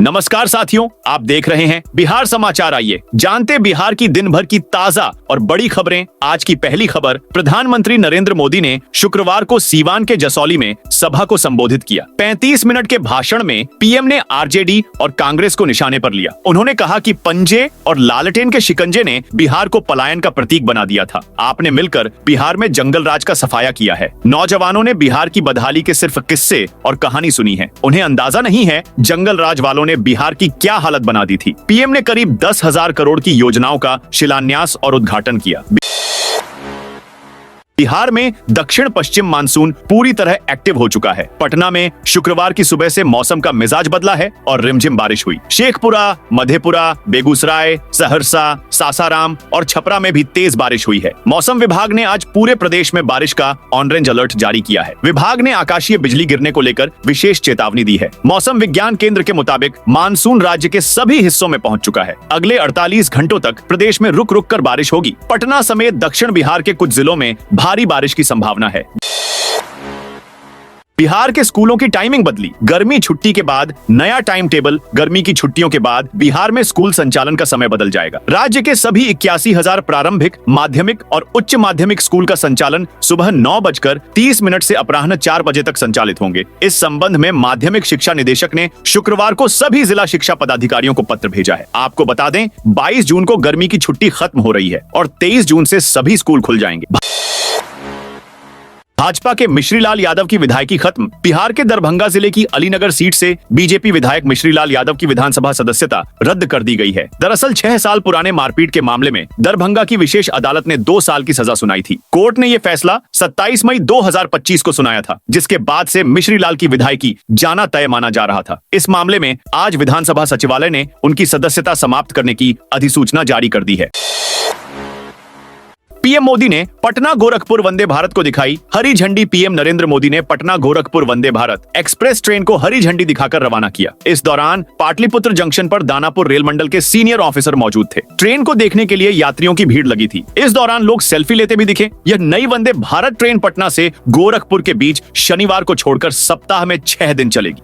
नमस्कार साथियों, आप देख रहे हैं बिहार समाचार। आइए जानते बिहार की दिन भर की ताजा और बड़ी खबरें। आज की पहली खबर, प्रधानमंत्री नरेंद्र मोदी ने शुक्रवार को सीवान के जसौली में सभा को संबोधित किया। 35 मिनट के भाषण में पीएम ने आरजेडी और कांग्रेस को निशाने पर लिया। उन्होंने कहा कि पंजे और लालटेन के शिकंजे ने बिहार को पलायन का प्रतीक बना दिया था। आपने मिलकर बिहार में जंगल राज का सफाया किया है। नौजवानों ने बिहार की बदहाली के सिर्फ किस्से और कहानी सुनी है। उन्हें अंदाजा नहीं है जंगल राज वालों ने बिहार की क्या हालत बना दी थी। पीएम ने करीब 10,000 करोड़ की योजनाओं का शिलान्यास और उद्घाटन किया। बिहार में दक्षिण पश्चिम मानसून पूरी तरह एक्टिव हो चुका है। पटना में शुक्रवार की सुबह से मौसम का मिजाज बदला है और रिमझिम बारिश हुई। शेखपुरा, मधेपुरा, बेगूसराय, सहरसा, सासाराम और छपरा में भी तेज बारिश हुई है। मौसम विभाग ने आज पूरे प्रदेश में बारिश का ऑरेंज अलर्ट जारी किया है। विभाग ने आकाशीय बिजली गिरने को लेकर विशेष चेतावनी दी है। मौसम विज्ञान केंद्र के मुताबिक मानसून राज्य के सभी हिस्सों में पहुंच चुका है। अगले 48 घंटों तक प्रदेश में रुक रुक कर बारिश होगी। पटना समेत दक्षिण बिहार के कुछ जिलों में भारी बारिश की संभावना है। बिहार के स्कूलों की टाइमिंग बदली। गर्मी छुट्टी के बाद नया टाइम टेबल। गर्मी की छुट्टियों के बाद बिहार में स्कूल संचालन का समय बदल जाएगा। राज्य के सभी 81,000 प्रारंभिक, माध्यमिक और उच्च माध्यमिक स्कूल का संचालन सुबह 9:30 से अपराह्न 4 बजे तक संचालित होंगे। इस संबंध में माध्यमिक शिक्षा निदेशक ने शुक्रवार को सभी जिला शिक्षा पदाधिकारियों को पत्र भेजा है। आपको बता दें, 22 जून को गर्मी की छुट्टी खत्म हो रही है और 23 जून से सभी स्कूल खुल जाएंगे। भाजपा के मिश्रीलाल यादव की विधायकी खत्म। बिहार के दरभंगा जिले की अलीनगर सीट से बीजेपी विधायक मिश्रीलाल यादव की विधानसभा सदस्यता रद्द कर दी गई है। दरअसल 6 साल पुराने मारपीट के मामले में दरभंगा की विशेष अदालत ने 2 साल की सजा सुनाई थी। कोर्ट ने यह फैसला 27 मई 2025 को सुनाया था, जिसके बाद से मिश्रीलाल की विधायकी जाना तय माना जा रहा था। इस मामले में आज विधानसभा सचिवालय ने उनकी सदस्यता समाप्त करने की अधिसूचना जारी कर दी है। पीएम मोदी ने पटना गोरखपुर वंदे भारत को दिखाई हरी झंडी। पीएम नरेंद्र मोदी ने पटना गोरखपुर वंदे भारत एक्सप्रेस ट्रेन को हरी झंडी दिखाकर रवाना किया। इस दौरान पाटलिपुत्र जंक्शन पर दानापुर रेल मंडल के सीनियर ऑफिसर मौजूद थे। ट्रेन को देखने के लिए यात्रियों की भीड़ लगी थी। इस दौरान लोग सेल्फी लेते भी दिखे। यह नई वंदे भारत ट्रेन पटना से गोरखपुर के बीच शनिवार को छोड़कर सप्ताह में 6 दिन चलेगी।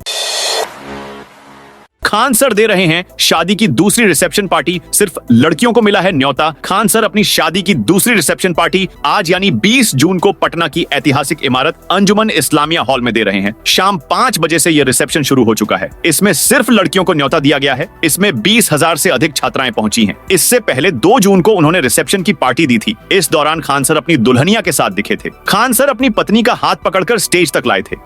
खान सर दे रहे हैं शादी की दूसरी रिसेप्शन पार्टी। सिर्फ लड़कियों को मिला है न्योता। खान सर अपनी शादी की दूसरी रिसेप्शन पार्टी आज यानी 20 जून को पटना की ऐतिहासिक इमारत अंजुमन इस्लामिया हॉल में दे रहे हैं। शाम 5 बजे से यह रिसेप्शन शुरू हो चुका है। इसमें सिर्फ लड़कियों को न्योता दिया गया है। इसमें 20,000 से अधिक छात्राएं पहुंची हैं। इससे पहले 2 जून को उन्होंने रिसेप्शन की पार्टी दी थी। इस दौरान खान सर अपनी दुल्हनिया के साथ दिखे थे। खान सर अपनी पत्नी का हाथ पकड़कर स्टेज तक लाए थे।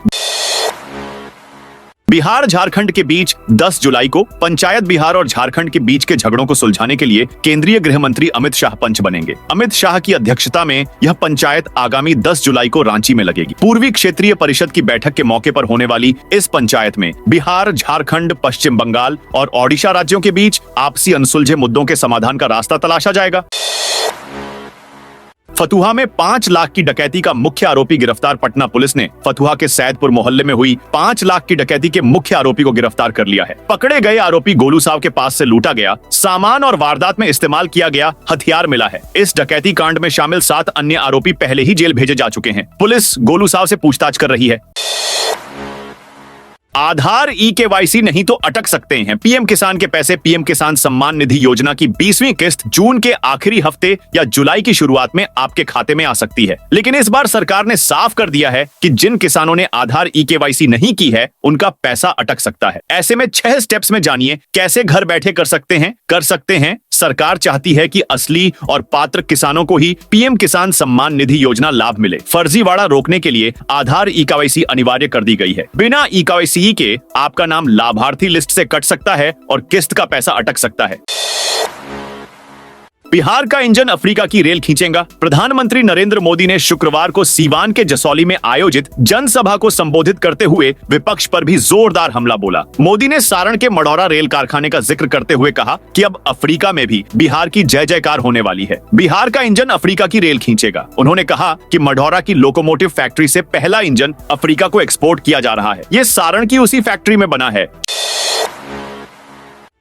बिहार झारखंड के बीच 10 जुलाई को पंचायत बिहार और झारखंड के बीच के झगड़ों को सुलझाने के लिए केंद्रीय गृह मंत्री अमित शाह पंच बनेंगे। अमित शाह की अध्यक्षता में यह पंचायत आगामी 10 जुलाई को रांची में लगेगी। पूर्वी क्षेत्रीय परिषद की बैठक के मौके पर होने वाली इस पंचायत में बिहार, झारखंड, पश्चिम बंगाल और ओडिशा राज्यों के बीच आपसी अनसुलझे मुद्दों के समाधान का रास्ता तलाशा जाएगा। फतुहा में 5 लाख की डकैती का मुख्य आरोपी गिरफ्तार। पटना पुलिस ने फतुहा के सैदपुर मोहल्ले में हुई 5 लाख की डकैती के मुख्य आरोपी को गिरफ्तार कर लिया है। पकड़े गए आरोपी गोलू साहब के पास से लूटा गया सामान और वारदात में इस्तेमाल किया गया हथियार मिला है। इस डकैती कांड में शामिल 7 अन्य आरोपी पहले ही जेल भेजे जा चुके हैं। पुलिस गोलू साहब से पूछताछ कर रही है। आधार ई-केवाईसी नहीं तो अटक सकते हैं। पीएम किसान के पैसे। पीएम किसान सम्मान निधि योजना की 20वीं किस्त जून के आखिरी हफ्ते या जुलाई की शुरुआत में आपके खाते में आ सकती है। लेकिन इस बार सरकार ने साफ कर दिया है कि जिन किसानों ने आधार ई-केवाईसी नहीं की है उनका पैसा अटक सकता है। ऐसे में 6 स्टेप्स में जानिए कैसे घर बैठे कर सकते हैं। सरकार चाहती है कि असली और पात्र किसानों को ही पीएम किसान सम्मान निधि योजना लाभ मिले। फर्जीवाड़ा रोकने के लिए आधार ई-केवाईसी अनिवार्य कर दी गई है। बिना ई-केवाईसी के आपका नाम लाभार्थी लिस्ट से कट सकता है और किस्त का पैसा अटक सकता है। बिहार का इंजन अफ्रीका की रेल खींचेगा। प्रधानमंत्री नरेंद्र मोदी ने शुक्रवार को सीवान के जसौली में आयोजित जनसभा को संबोधित करते हुए विपक्ष पर भी जोरदार हमला बोला। मोदी ने सारण के मढ़ौरा रेल कारखाने का जिक्र करते हुए कहा कि अब अफ्रीका में भी बिहार की जय जयकार होने वाली है। बिहार का इंजन अफ्रीका की रेल खींचेगा। उन्होंने कहा कि मढ़ौरा की लोकोमोटिव फैक्ट्री से पहला इंजन अफ्रीका को एक्सपोर्ट किया जा रहा है। ये सारण की उसी फैक्ट्री में बना है।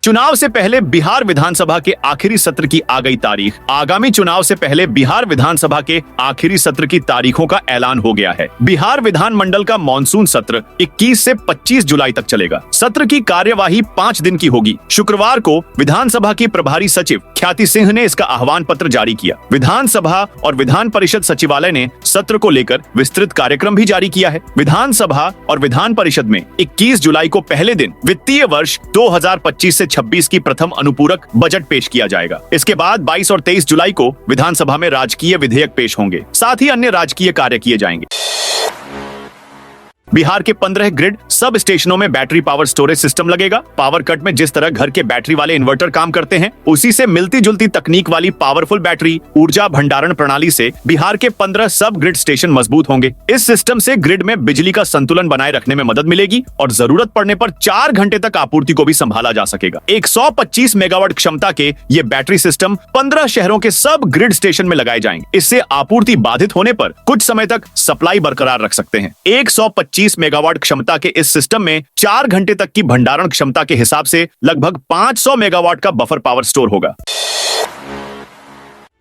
चुनाव से पहले बिहार विधानसभा के आखिरी सत्र की आ गई तारीख। आगामी चुनाव से पहले बिहार विधानसभा के आखिरी सत्र की तारीखों का ऐलान हो गया है। बिहार विधानमंडल का मॉनसून सत्र 21 से 25 जुलाई तक चलेगा। सत्र की कार्यवाही 5 दिन की होगी। शुक्रवार को विधानसभा की प्रभारी सचिव ख्याति सिंह ने इसका आह्वान पत्र जारी किया। विधानसभा और विधान परिषद सचिवालय ने सत्र को लेकर विस्तृत कार्यक्रम भी जारी किया है। विधानसभा और विधान परिषद में 21 जुलाई को पहले दिन वित्तीय वर्ष 2025 से 26 की प्रथम अनुपूरक बजट पेश किया जाएगा। इसके बाद 22 और 23 जुलाई को विधानसभा में राजकीय विधेयक पेश होंगे। साथ ही अन्य राजकीय कार्य किए जाएंगे। बिहार के 15 ग्रिड सब स्टेशनों में बैटरी पावर स्टोरेज सिस्टम लगेगा। पावर कट में जिस तरह घर के बैटरी वाले इन्वर्टर काम करते हैं, उसी से मिलती जुलती तकनीक वाली पावरफुल बैटरी ऊर्जा भंडारण प्रणाली से बिहार के 15 सब ग्रिड स्टेशन मजबूत होंगे। इस सिस्टम से ग्रिड में बिजली का संतुलन बनाए रखने में मदद मिलेगी और जरूरत पड़ने पर 4 घंटे तक आपूर्ति को भी संभाला जा सकेगा। 125 मेगावाट क्षमता के ये बैटरी सिस्टम 15 शहरों के सब ग्रिड स्टेशन में लगाए जाएंगे। इससे आपूर्ति बाधित होने पर कुछ समय तक सप्लाई बरकरार रख सकते हैं। 125 मेगावाट क्षमता के इस सिस्टम में 4 घंटे तक की भंडारण क्षमता के हिसाब से लगभग 500 मेगावाट का बफर पावर स्टोर होगा।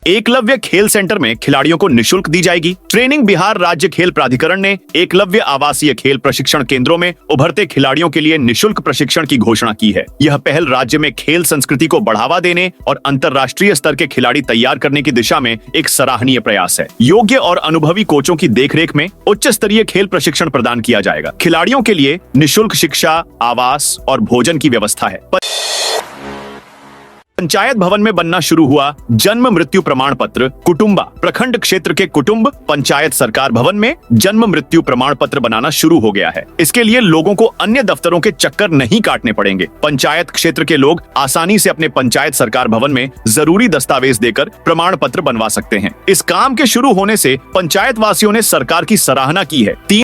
एकलव्य खेल सेंटर में खिलाड़ियों को निशुल्क दी जाएगी ट्रेनिंग। बिहार राज्य खेल प्राधिकरण ने एकलव्य आवासीय खेल प्रशिक्षण केंद्रों में उभरते खिलाड़ियों के लिए निशुल्क प्रशिक्षण की घोषणा की है। यह पहल राज्य में खेल संस्कृति को बढ़ावा देने और अंतर्राष्ट्रीय स्तर के खिलाड़ी तैयार करने की दिशा में एक सराहनीय प्रयास है। योग्य और अनुभवी कोचों की देखरेख में उच्च स्तरीय खेल प्रशिक्षण प्रदान किया जाएगा। खिलाड़ियों के लिए निशुल्क शिक्षा, आवास और भोजन की व्यवस्था है। पंचायत भवन में बनना शुरू हुआ जन्म मृत्यु प्रमाण पत्र कुटुंबा। प्रखंड क्षेत्र के कुटुंब पंचायत सरकार भवन में जन्म मृत्यु प्रमाण पत्र बनाना शुरू हो गया है। इसके लिए लोगों को अन्य दफ्तरों के चक्कर नहीं काटने पड़ेंगे। पंचायत क्षेत्र के लोग आसानी से अपने पंचायत सरकार भवन में जरूरी दस्तावेज देकर प्रमाण पत्र बनवा सकते हैं। इस काम के शुरू होने से पंचायत वासियों ने सरकार की सराहना की है। 3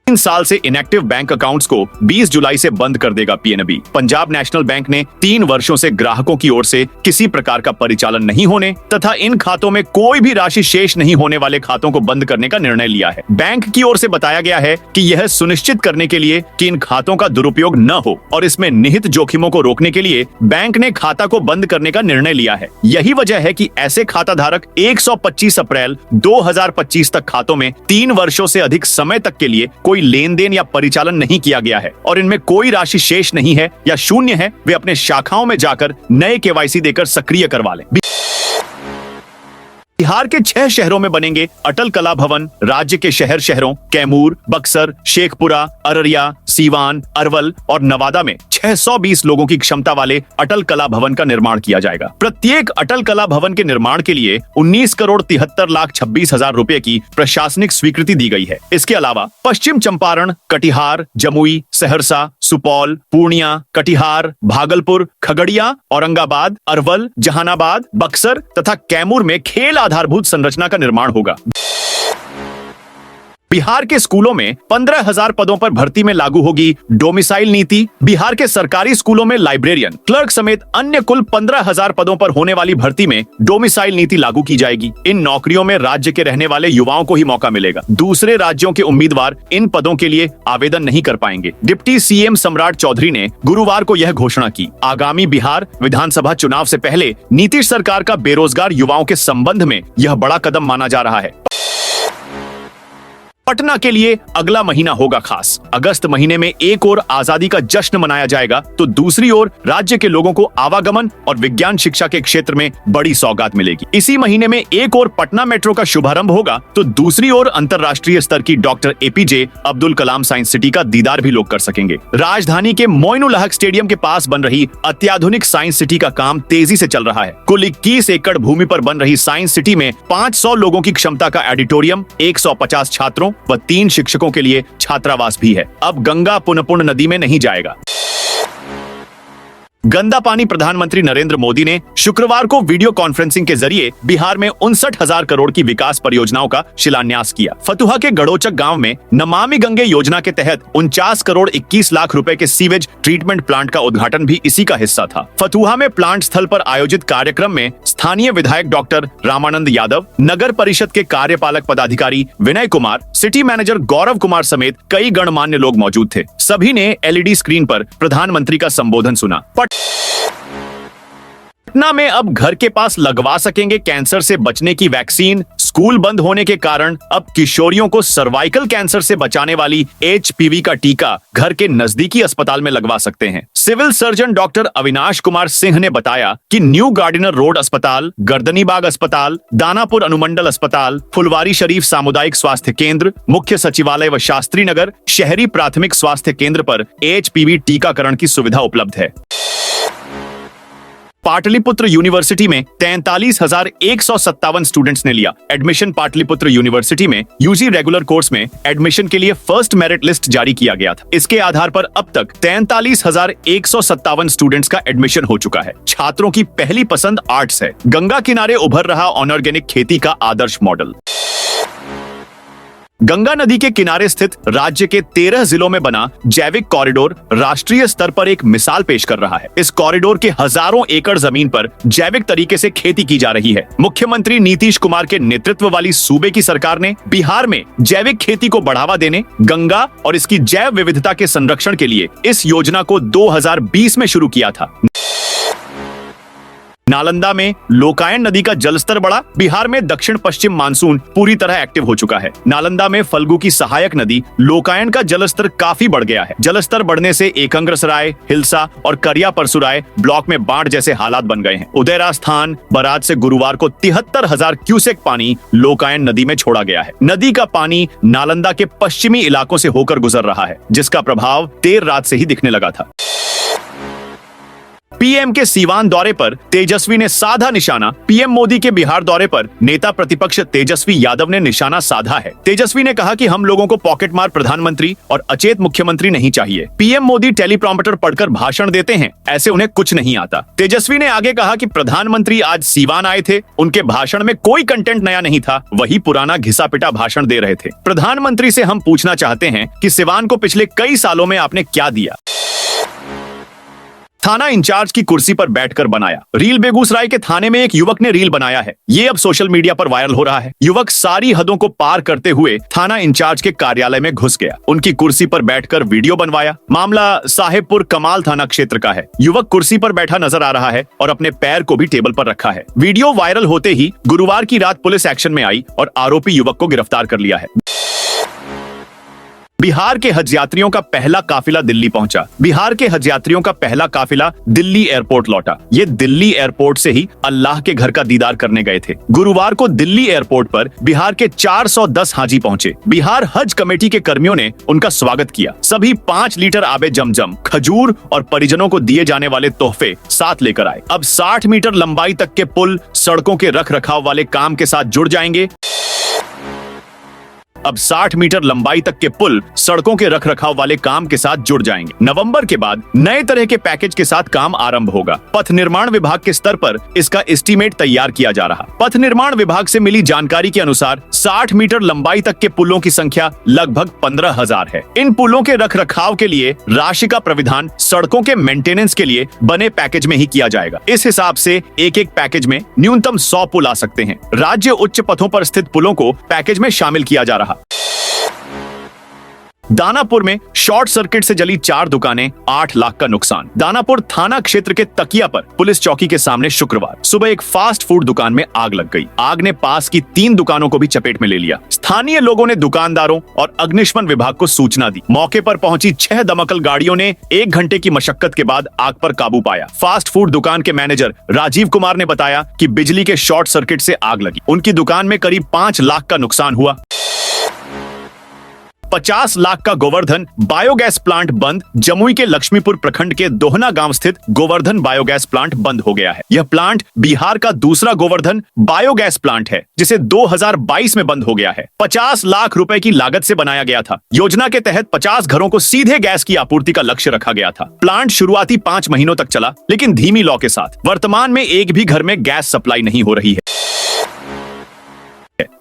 साल से इनएक्टिव बैंक अकाउंट्स को 20 जुलाई से बंद कर देगा पीएनबी। पंजाब नेशनल बैंक ने 3 वर्षों से ग्राहकों की ओर से किसी प्रकार का परिचालन नहीं होने तथा इन खातों में कोई भी राशि शेष नहीं होने वाले खातों को बंद करने का निर्णय लिया है। बैंक की ओर से बताया गया है कि यह सुनिश्चित करने के लिए कि इन खातों का दुरुपयोग न हो और इसमें निहित जोखिमों को रोकने के लिए बैंक ने खाता को बंद करने का निर्णय लिया है। यही वजह है कि ऐसे खाता धारक 125 अप्रैल 2025 तक खातों में 3 वर्षों से अधिक समय तक के लिए कोई लेन देन या परिचालन नहीं किया गया है और इनमें कोई राशि शेष नहीं है या शून्य है, वे अपने शाखाओं में जाकर नए केवाईसी देकर सक्रिय करवा लें। बिहार के 6 शहरों में बनेंगे अटल कला भवन। राज्य के शहरों कैमूर, बक्सर, शेखपुरा, अररिया, सीवान, अरवल और नवादा में 620 लोगों की क्षमता वाले अटल कला भवन का निर्माण किया जाएगा। प्रत्येक अटल कला भवन के निर्माण के लिए 19,73,26,000 रुपए की प्रशासनिक स्वीकृति दी गई है। इसके अलावा पश्चिम चंपारण, कटिहार, जमुई, सहरसा, सुपौल, पूर्णिया, कटिहार, भागलपुर, खगड़िया, औरंगाबाद, अरवल, जहानाबाद, बक्सर तथा कैमूर में खेल आधारभूत संरचना का निर्माण होगा। बिहार के स्कूलों में 15,000 पदों पर भर्ती में लागू होगी डोमिसाइल नीति। बिहार के सरकारी स्कूलों में लाइब्रेरियन, क्लर्क समेत अन्य कुल 15,000 पदों पर होने वाली भर्ती में डोमिसाइल नीति लागू की जाएगी। इन नौकरियों में राज्य के रहने वाले युवाओं को ही मौका मिलेगा। दूसरे राज्यों के उम्मीदवार इन पदों के लिए आवेदन नहीं कर पाएंगे। डिप्टी सीएम सम्राट चौधरी ने गुरुवार को यह घोषणा की। आगामी बिहार विधानसभा चुनाव से पहले नीतीश सरकार का बेरोजगार युवाओं के संबंध में यह बड़ा कदम माना जा रहा है। पटना के लिए अगला महीना होगा खास। अगस्त महीने में एक ओर आजादी का जश्न मनाया जाएगा तो दूसरी ओर राज्य के लोगों को आवागमन और विज्ञान शिक्षा के क्षेत्र में बड़ी सौगात मिलेगी। इसी महीने में एक ओर पटना मेट्रो का शुभारंभ होगा तो दूसरी ओर अंतर्राष्ट्रीय स्तर की doctor APJ Abdul Kalam science city का दीदार भी लोग कर सकेंगे। राजधानी के मोइनुल हक स्टेडियम के पास बन रही अत्याधुनिक साइंस सिटी का काम तेजी से चल रहा है। कुल 21 एकड़ भूमि पर बन रही साइंस सिटी में 500 लोगों की क्षमता का एडिटोरियम, 150 छात्रों व 3 शिक्षकों के लिए छात्रावास भी है। अब गंगा पुनपुन नदी में नहीं जाएगा। गंदा पानी प्रधानमंत्री नरेंद्र मोदी ने शुक्रवार को वीडियो कॉन्फ्रेंसिंग के जरिए बिहार में 59,000 करोड़ की विकास परियोजनाओं का शिलान्यास किया। फतुहा के गड़ोचक गांव में नमामि गंगे योजना के तहत 49 करोड़ 21 लाख रुपए के सीवेज ट्रीटमेंट प्लांट का उद्घाटन भी इसी का हिस्सा था। फतुहा में प्लांट स्थल पर आयोजित कार्यक्रम में स्थानीय विधायक डॉक्टर रामानंद यादव, नगर परिषद के कार्यपालक पदाधिकारी विनय कुमार, सिटी मैनेजर गौरव कुमार समेत कई गणमान्य लोग मौजूद थे। सभी ने एलईडी स्क्रीन पर प्रधानमंत्री का संबोधन सुना। पटना में अब घर के पास लगवा सकेंगे कैंसर से बचने की वैक्सीन। स्कूल बंद होने के कारण अब किशोरियों को सर्वाइकल कैंसर से बचाने वाली HPV का टीका घर के नजदीकी अस्पताल में लगवा सकते हैं। Civil surgeon doctor Avinash Kumar Singh ने बताया कि न्यू गार्डिनर रोड अस्पताल, गर्दनीबाग अस्पताल, दानापुर अनुमंडल अस्पताल, फुलवारी शरीफ सामुदायिक स्वास्थ्य केंद्र, मुख्य सचिवालय व शास्त्री नगर शहरी प्राथमिक स्वास्थ्य केंद्र पर HPV टीकाकरण की सुविधा उपलब्ध है। पाटलिपुत्र यूनिवर्सिटी में 43,157 स्टूडेंट्स ने लिया एडमिशन। पाटलिपुत्र यूनिवर्सिटी में यूजी रेगुलर कोर्स में एडमिशन के लिए फर्स्ट मेरिट लिस्ट जारी किया गया था। इसके आधार पर अब तक 43,157 स्टूडेंट्स का एडमिशन हो चुका है। छात्रों की पहली पसंद आर्ट्स है। गंगा किनारे उभर रहा ऑर्गेनिक खेती का आदर्श मॉडल। गंगा नदी के किनारे स्थित राज्य के 13 जिलों में बना जैविक कॉरिडोर राष्ट्रीय स्तर पर एक मिसाल पेश कर रहा है। इस कॉरिडोर के हजारों एकड़ जमीन पर जैविक तरीके से खेती की जा रही है। मुख्यमंत्री नीतीश कुमार के नेतृत्व वाली सूबे की सरकार ने बिहार में जैविक खेती को बढ़ावा देने, गंगा और इसकी जैव विविधता के संरक्षण के लिए इस योजना को 2020 में शुरू किया था। नालंदा में लोकायन नदी का जलस्तर बढ़ा। बिहार में दक्षिण पश्चिम मानसून पूरी तरह एक्टिव हो चुका है। नालंदा में फल्गु की सहायक नदी लोकायन का जलस्तर काफी बढ़ गया है। जलस्तर बढ़ने से एकंग्रसराय, हिलसा और करिया परसुराय ब्लॉक में बाढ़ जैसे हालात बन गए हैं। उदयरास्थान बराज से गुरुवार को 73,000 क्यूसेक पानी लोकायन नदी में छोड़ा गया है। नदी का पानी नालंदा के पश्चिमी इलाकों से होकर गुजर रहा है, जिसका प्रभाव देर रात से ही दिखने लगा था। पीएम के सीवान दौरे पर तेजस्वी ने साधा निशाना। पीएम मोदी के बिहार दौरे पर नेता प्रतिपक्ष तेजस्वी यादव ने निशाना साधा है। तेजस्वी ने कहा कि हम लोगों को पॉकेट मार प्रधानमंत्री और अचेत मुख्यमंत्री नहीं चाहिए। पीएम मोदी टेलीप्रॉम्प्टर पढ़कर भाषण देते हैं, ऐसे उन्हें कुछ नहीं आता। तेजस्वी ने आगे कहा कि प्रधानमंत्री आज सीवान आए थे, उनके भाषण में कोई कंटेंट नया नहीं था, वही पुराना घिसा पिटा भाषण दे रहे थे। प्रधानमंत्री से हम पूछना चाहते हैं कि सीवान को पिछले कई सालों में आपने क्या दिया। थाना इंचार्ज की कुर्सी पर बैठकर बनाया रील। बेगूसराय के थाने में एक युवक ने रील बनाया है। ये अब सोशल मीडिया पर वायरल हो रहा है। युवक सारी हदों को पार करते हुए थाना इंचार्ज के कार्यालय में घुस गया, उनकी कुर्सी पर बैठकर वीडियो बनवाया। मामला साहेबपुर कमाल थाना क्षेत्र का है। युवक कुर्सी पर बैठा नजर आ रहा है और अपने पैर को भी टेबल पर रखा है। वीडियो वायरल होते ही गुरुवार की रात पुलिस एक्शन में आई और आरोपी युवक को गिरफ्तार कर लिया है। बिहार के हज यात्रियों का पहला काफिला दिल्ली पहुंचा। बिहार के हज यात्रियों का पहला काफिला दिल्ली एयरपोर्ट लौटा। ये दिल्ली एयरपोर्ट से ही अल्लाह के घर का दीदार करने गए थे। गुरुवार को दिल्ली एयरपोर्ट पर बिहार के 410 हाजी पहुंचे। बिहार हज कमेटी के कर्मियों ने उनका स्वागत किया। सभी 5 लीटर आबे जमजम, खजूर और परिजनों को दिए जाने वाले तोहफे साथ लेकर आए। अब 60 मीटर लंबाई तक के पुल सड़कों के रख रखाव वाले काम के साथ जुड़ जाएंगे। अब 60 मीटर लंबाई तक के पुल सड़कों के रखरखाव वाले काम के साथ जुड़ जाएंगे। नवंबर के बाद नए तरह के पैकेज के साथ काम आरंभ होगा। पथ निर्माण विभाग के स्तर पर इसका एस्टीमेट तैयार किया जा रहा। पथ निर्माण विभाग से मिली जानकारी के अनुसार 60 मीटर लंबाई तक के पुलों की संख्या लगभग 15,000 है। इन पुलों के रखरखाव के लिए राशि का प्राविधान सड़कों के मेंटेनेंस के लिए बने पैकेज में ही किया जाएगा। इस हिसाब से एक पैकेज में न्यूनतम 100 पुल आ सकते हैं। राज्य उच्च पथों पर स्थित पुलों को पैकेज में शामिल किया जा रहा। दानापुर में शॉर्ट सर्किट से जली 4 दुकानें, 8 लाख का नुकसान। दानापुर थाना क्षेत्र के तकिया पर पुलिस चौकी के सामने शुक्रवार सुबह एक फास्ट फूड दुकान में आग लग गई। आग ने पास की 3 दुकानों को भी चपेट में ले लिया। स्थानीय लोगों ने दुकानदारों और अग्निशमन विभाग को सूचना दी। मौके पर पहुंची 6 दमकल गाड़ियों ने 1 घंटे की मशक्कत के बाद आग पर काबू पाया। फास्ट फूड दुकान के मैनेजर राजीव कुमार ने बताया कि बिजली के शॉर्ट सर्किट से आग लगी। उनकी दुकान में करीब 5 लाख का नुकसान हुआ। 50 लाख का गोवर्धन बायोगैस प्लांट बंद। जमुई के लक्ष्मीपुर प्रखंड के दोहना गांव स्थित गोवर्धन बायोगैस प्लांट बंद हो गया है। यह प्लांट बिहार का दूसरा गोवर्धन बायोगैस प्लांट है जिसे 2022 में बंद हो गया है। 50 लाख रुपए की लागत से बनाया गया था। योजना के तहत 50 घरों को सीधे गैस की आपूर्ति का लक्ष्य रखा गया था। प्लांट शुरुआती 5 महीनों तक चला, लेकिन धीमी लौ के साथ। वर्तमान में एक भी घर में गैस सप्लाई नहीं हो रही है।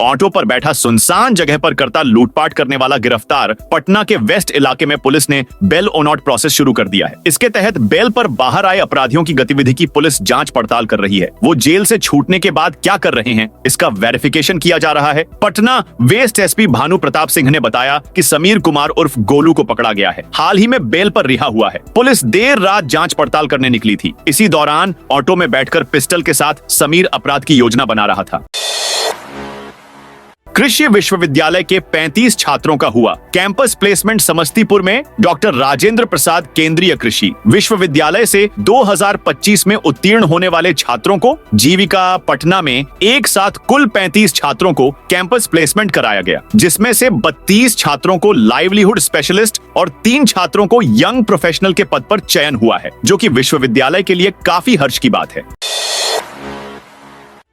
ऑटो पर बैठा सुनसान जगह पर करता लूटपाट करने वाला गिरफ्तार। पटना के वेस्ट इलाके में पुलिस ने बेल ऑन आउट प्रोसेस शुरू कर दिया है। इसके तहत बेल पर बाहर आए अपराधियों की गतिविधि की पुलिस जांच पड़ताल कर रही है। वो जेल से छूटने के बाद क्या कर रहे हैं, इसका वेरिफिकेशन किया जा रहा है। पटना वेस्ट एसपी भानु प्रताप सिंह ने बताया कि समीर कुमार उर्फ गोलू को पकड़ा गया है। हाल ही में बेल पर रिहा हुआ है। पुलिस देर रात जांच पड़ताल करने निकली थी। इसी दौरान ऑटो में बैठकर पिस्टल के साथ समीर अपराध की योजना बना रहा था। कृषि विश्वविद्यालय के 35 छात्रों का हुआ कैंपस प्लेसमेंट। समस्तीपुर में डॉक्टर राजेंद्र प्रसाद केंद्रीय कृषि विश्वविद्यालय से 2025 में उत्तीर्ण होने वाले छात्रों को जीविका पटना में एक साथ कुल 35 छात्रों को कैंपस प्लेसमेंट कराया गया, जिसमें से 32 छात्रों को लाइवलीहुड स्पेशलिस्ट और 3 छात्रों को यंग प्रोफेशनल के पद पर चयन हुआ है, जो कि विश्वविद्यालय के लिए काफी हर्ष की बात है।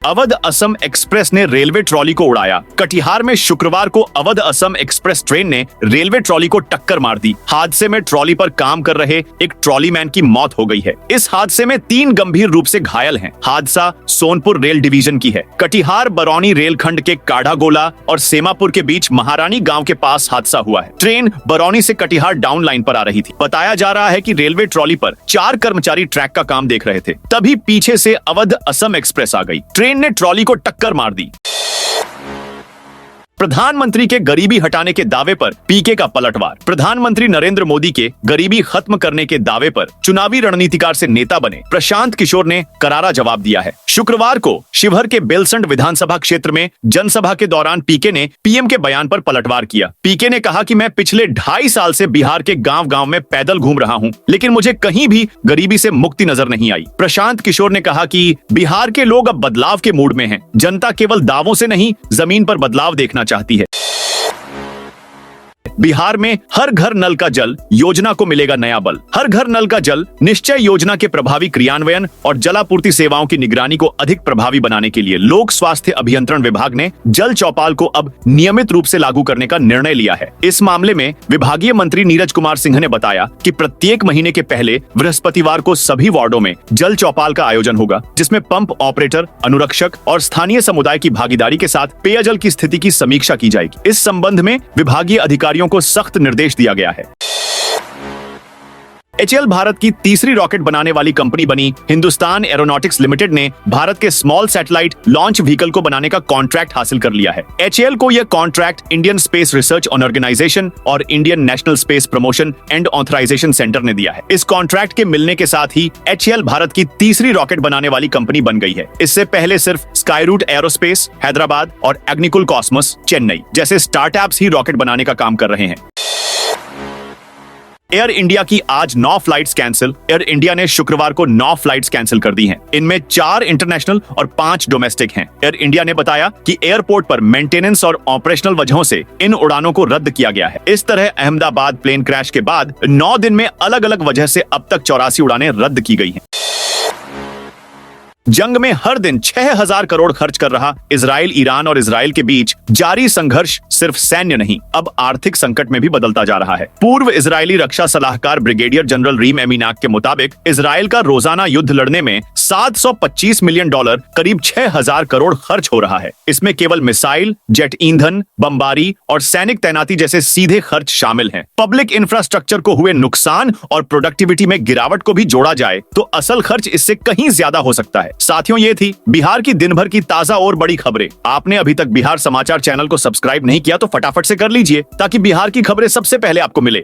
अवध असम एक्सप्रेस ने रेलवे ट्रॉली को उड़ाया। कटिहार में शुक्रवार को अवध असम एक्सप्रेस ट्रेन ने रेलवे ट्रॉली को टक्कर मार दी। हादसे में ट्रॉली पर काम कर रहे एक ट्रॉली मैन की मौत हो गई है। इस हादसे में 3 गंभीर रूप से घायल हैं। हादसा सोनपुर रेल डिवीजन की है। कटिहार बरौनी रेलखंड के काढ़ागोला और सेमापुर के बीच महारानी गांव के पास हादसा हुआ है। ट्रेन बरौनी से कटिहार डाउन लाइन पर आ रही थी। बताया जा रहा है कि रेलवे ट्रॉली पर 4 कर्मचारी ट्रैक का काम देख रहे थे, तभी पीछे से अवध असम एक्सप्रेस आ गई। ट्रेन ने ट्रॉली को टक्कर मार दी। प्रधानमंत्री के गरीबी हटाने के दावे पर पीके का पलटवार। प्रधानमंत्री नरेंद्र मोदी के गरीबी खत्म करने के दावे पर चुनावी रणनीतिकार से नेता बने प्रशांत किशोर ने करारा जवाब दिया है। शुक्रवार को शिवहर के बेलसंड विधानसभा क्षेत्र में जनसभा के दौरान पीके ने पीएम के बयान पर पलटवार किया। पीके ने कहा कि मैं पिछले 2.5 साल से बिहार के गांव-गांव में पैदल घूम रहा हूं, लेकिन मुझे कहीं भी गरीबी से मुक्ति नजर नहीं आई। प्रशांत किशोर ने कहा कि बिहार के लोग अब बदलाव के मूड में हैं। जनता केवल दावों से नहीं, जमीन पर बदलाव देखना चाहती है। बिहार में हर घर नल का जल योजना को मिलेगा नया बल। हर घर नल का जल निश्चय योजना के प्रभावी क्रियान्वयन और जलापूर्ति सेवाओं की निगरानी को अधिक प्रभावी बनाने के लिए लोक स्वास्थ्य अभियंत्रण विभाग ने जल चौपाल को अब नियमित रूप से लागू करने का निर्णय लिया है। इस मामले में विभागीय मंत्री नीरज कुमार सिंह ने बताया कि प्रत्येक महीने के पहले बृहस्पतिवार को सभी वार्डों में जल चौपाल का आयोजन होगा, जिसमें पंप ऑपरेटर, अनुरक्षक और स्थानीय समुदाय की भागीदारी के साथ पेयजल की स्थिति की समीक्षा की जाएगी। इस संबंध में विभागीय अधिकारियों को सख्त निर्देश दिया गया है। HAL भारत की तीसरी रॉकेट बनाने वाली कंपनी बनी हिंदुस्तान एरोनॉटिक्स लिमिटेड ने भारत के स्मॉल सैटेलाइट लॉन्च व्हीकल को बनाने का कॉन्ट्रैक्ट हासिल कर लिया है। HAL को यह contract Indian Space Research Organisation और Indian National Space Promotion and Authorisation Centre ने दिया है। इस कॉन्ट्रैक्ट के मिलने के साथ ही HAL भारत की तीसरी रॉकेट बनाने वाली कंपनी बन गई है। इससे पहले सिर्फ स्काईरूट एरोस्पेस हैदराबाद और एग्निकुल कॉस्मोस चेन्नई जैसे स्टार्टअप्स ही रॉकेट बनाने का काम कर रहे हैं। एयर इंडिया की आज 9 फ्लाइट्स कैंसिल। एयर इंडिया ने शुक्रवार को 9 फ्लाइट्स कैंसिल कर दी हैं। इनमें 4 इंटरनेशनल और 5 डोमेस्टिक हैं। एयर इंडिया ने बताया कि एयरपोर्ट पर मेंटेनेंस और ऑपरेशनल वजहों से इन उड़ानों को रद्द किया गया है। इस तरह अहमदाबाद प्लेन क्रैश के बाद 9 दिन में अलग अलग वजह से अब तक 84 उड़ानें रद्द की गई हैं। जंग में हर दिन 6000 करोड़ खर्च कर रहा इजराइल, ईरान और इजराइल के बीच जारी संघर्ष सिर्फ सैन्य नहीं, अब आर्थिक संकट में भी बदलता जा रहा है। पूर्व इजरायली रक्षा सलाहकार ब्रिगेडियर जनरल रीम एमिनाक के मुताबिक इजराइल का रोजाना युद्ध लड़ने में $725 मिलियन करीब 6000 करोड़ खर्च हो रहा है। इसमें केवल मिसाइल, जेट ईंधन, बमबारी और सैनिक तैनाती जैसे सीधे खर्च शामिल हैं। पब्लिक इंफ्रास्ट्रक्चर को हुए नुकसान और प्रोडक्टिविटी में गिरावट को भी जोड़ा जाए तो असल खर्च इससे कहीं ज्यादा हो सकता है। साथियों, ये थी बिहार की दिन भर की ताजा और बड़ी खबरें। आपने अभी तक बिहार समाचार चैनल को सब्सक्राइब नहीं किया तो फटाफट से कर लीजिए, ताकि बिहार की खबरें सबसे पहले आपको मिले।